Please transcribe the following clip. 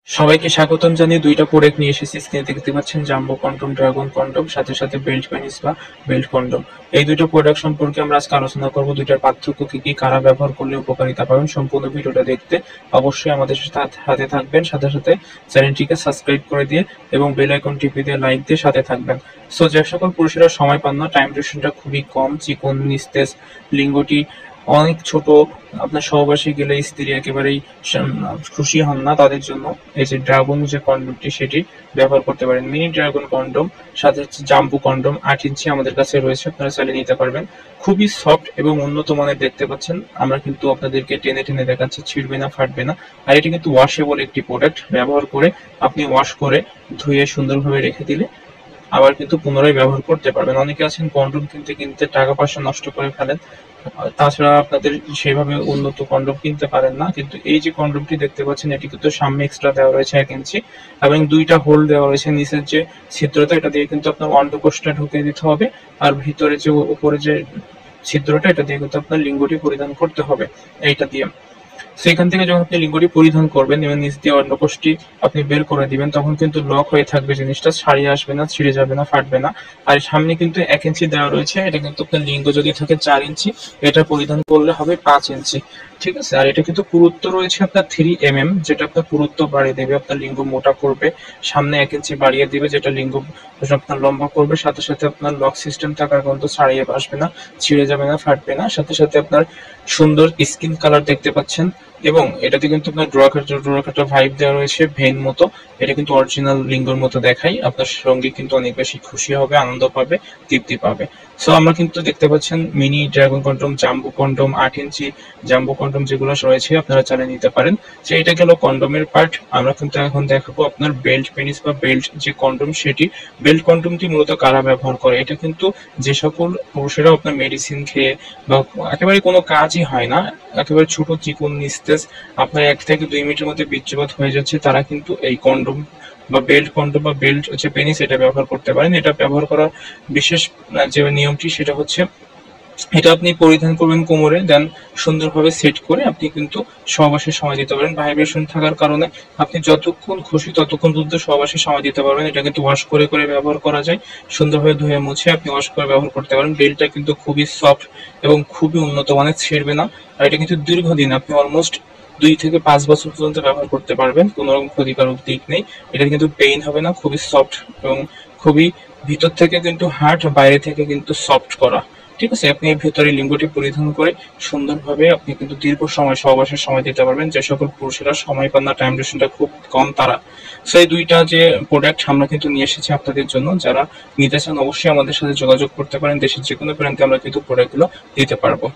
সবাইকে স্বাগতম জানিয়ে দুইটা প্রোডাক্ট নিয়ে এসেছি। স্ক্রিনে দেখতে পাচ্ছেন জাম্বো কন্ডম, ড্রাগন কন্ডম, সাথে সাথে বেল্ট পেনিস বা বেল্ট কন্ডম। এই দুটো প্রোডাক্ট সম্পর্কে আমরা আজকে আলোচনা করব। দুইটার পার্থক্য কি কি, কারা ব্যবহার করলে উপকারিতা পাবেন। সম্পূর্ণ ভিডিওটা দেখতে অবশ্যই আমাদের সাথে থাকবেন, সাথে সাথে চ্যানেলটিকে সাবস্ক্রাইব করে দিয়ে এবং বেল আইকন টিপে দিয়ে লাইক দিয়ে সাথে থাকবেন। সো যে সকল পুরুষেরা সময় পান না, টাইম ডিউরেশনটা খুবই কম, চিকন নিস্তেজ, লিঙ্গটি অনেক ছোট, আপনার সহবাসে গেলে স্ত্রী একেবারেই খুশি হন না, তাদের জন্য এই যে ড্রাগন যে কন্ডমটি সেটি ব্যবহার করতে পারেন। মিনি ড্রাগন কন্ডম, সাথে হচ্ছে জাম্বু কন্ডম 8 ইঞ্চি আমাদের কাছে রয়েছে, আপনারা চালিয়ে নিতে পারবেন। খুবই সফট এবং উন্নত মানের দেখতে পাচ্ছেন। আমরা কিন্তু আপনাদেরকে টেনে টেনে দেখাচ্ছি, ছিঁড়বে না, ফাটবে না। আর এটি কিন্তু ওয়াশেবল একটি প্রোডাক্ট। ব্যবহার করে আপনি ওয়াশ করে ধুয়ে সুন্দরভাবে রেখে দিলে আবার কিন্তু পুনরায় ব্যবহার করতে পারবেন। অনেকে আছেন কন্ডম কিনতে কিনতে টাকা পয়সা নষ্ট করে ফেলেন, তাছাড়া আপনাদের সেভাবে উন্নত কন্ডম কিনতে পারেন না। কিন্তু এই যে কন্ডমটি দেখতে পাচ্ছেন, এটি কিন্তু সামনে এক্সট্রা দেওয়া রয়েছে 1 ইঞ্চি এবং দুইটা হোল দেওয়া রয়েছে। নিচের যে ছিদ্রটা, এটা দিয়ে কিন্তু আপনার অন্ডকোষটা ঢুকিয়ে দিতে হবে, আর ভিতরে যে উপরে যে ছিদ্রটা, এটা দিয়ে কিন্তু আপনার লিঙ্গটি পরিধান করতে হবে এইটা দিয়ে। সেখান থেকে যখন আপনি লিঙ্গটি পরিধান করবেন এবং নিচ দিয়ে অন্ডকোষটি আপনি বের করে দিবেন, তখন কিন্তু লক হয়ে থাকবে, জিনিসটা ছাড়িয়ে আসবে না, ছিঁড়ে যাবে না, ফাটবে না। আর সামনে কিন্তু 1 ইঞ্চি দেওয়া রয়েছে। এটা কিন্তু আপনার লিঙ্গ যদি থাকে 4 ইঞ্চি, এটা পরিধান করলে হবে 5 ইঞ্চি। ঠিক আছে। আর এটা কিন্তু পুরুত্ব রয়েছে আপনার 3 mm, যেটা আপনার পুরুত্ব বাড়িয়ে দেবে, আপনার লিঙ্গ মোটা করবে। সামনে 1 ইঞ্চি বাড়িয়ে দিবে, যেটা লিঙ্গ আপনার লম্বা করবে। সাথে সাথে আপনার লক সিস্টেম থাকার কারণে ছাড়িয়ে আসবে না, ছিঁড়ে যাবে না, ফাটবে না। সাথে সাথে আপনার সুন্দর স্কিন কালার দেখতে পাচ্ছেন এবং এটাতে কিন্তু আপনার ডোরাকাটা ভাইব দেওয়া রয়েছে, ভেন মতো। এটা কিন্তু অরিজিনাল লিঙ্গর মতো দেখাই। আপনার সঙ্গী কিন্তু অনেক বেশি খুশি হবে, আনন্দ পাবে, তৃপ্তি পাবে। সো আমরা কিন্তু দেখতে পাচ্ছেন mini dragon condom, jumbo condom, 8 ইঞ্চি জাম্বো কন্ডম যেগুলো রয়েছে আপনারা চালিয়ে নিতে পারেন। যে এটা গেল কন্ডমের পার্ট। আমরা কিন্তু এখন দেখাবো আপনার বেল্ট পেনিস বা বেল্ট যে কন্ডম সেটি। বেল্ট কন্ডমটি মূলত কারা ব্যবহার করে, এটা কিন্তু যে সকল পুরুষেরা আপনার মেডিসিন খেয়ে বা একেবারে কোনো কাজই হয় না, একেবারে ছোট চিকন নিস্তেজ, আপনার 1 থেকে 2 মিনিটের মধ্যে বীর্যপাত হয়ে যাচ্ছে, তারা কিন্তু এই কন্ডম বা বেল্ট কন্ডম বা বেল্ট হচ্ছে পেনিস, এটা ব্যবহার করতে পারেন। এটা ব্যবহার করার বিশেষ যে নিয়মটি সেটা হচ্ছে, এটা আপনি পরিধান করবেন কোমরে, দেন সুন্দরভাবে সেট করে আপনি কিন্তু সহবাসে সময় দিতে পারেন। ভাইব্রেশন থাকার কারণে আপনি যতক্ষণ খুশি ততক্ষণ পর্যন্ত সহবাসে সময় দিতে পারবেন। এটা কিন্তু ওয়াশ করে করে ব্যবহার করা যায়, সুন্দরভাবে ধুয়ে মুছে আপনি ওয়াশ করে ব্যবহার করতে পারেন। বেল্টটা কিন্তু খুবই সফট এবং খুবই উন্নত মানের, ছিঁড়বে না। আর এটা কিন্তু দীর্ঘদিন, আপনি অলমোস্ট 2 থেকে 5 বছর পর্যন্ত ব্যবহার করতে পারবেন, কোনো রকম ক্ষতিকারক দিক নেই। এটা কিন্তু পেইন হবে না, খুবই সফট এবং খুবই ভিতর থেকে কিন্তু হার্ড, বাইরে থেকে কিন্তু সফট করা। ঠিক আছে। আপনি ভেতরে লিঙ্গটি পরিধান করে সুন্দরভাবে আপনি কিন্তু দীর্ঘ সময় সহবাসের সময় দিতে পারবেন। যে সকল পুরুষেরা সময় পান না, টাইম ডিউরেশনটা খুব কম, তারা। সো এই দুইটা যে প্রোডাক্ট আমরা কিন্তু নিয়ে এসেছি আপনাদের জন্য। যারা নিতে চান অবশ্যই আমাদের সাথে যোগাযোগ করতে পারেন। দেশের যে কোনো প্রান্তে আমরা কিন্তু প্রোডাক্টগুলো দিতে পারবো।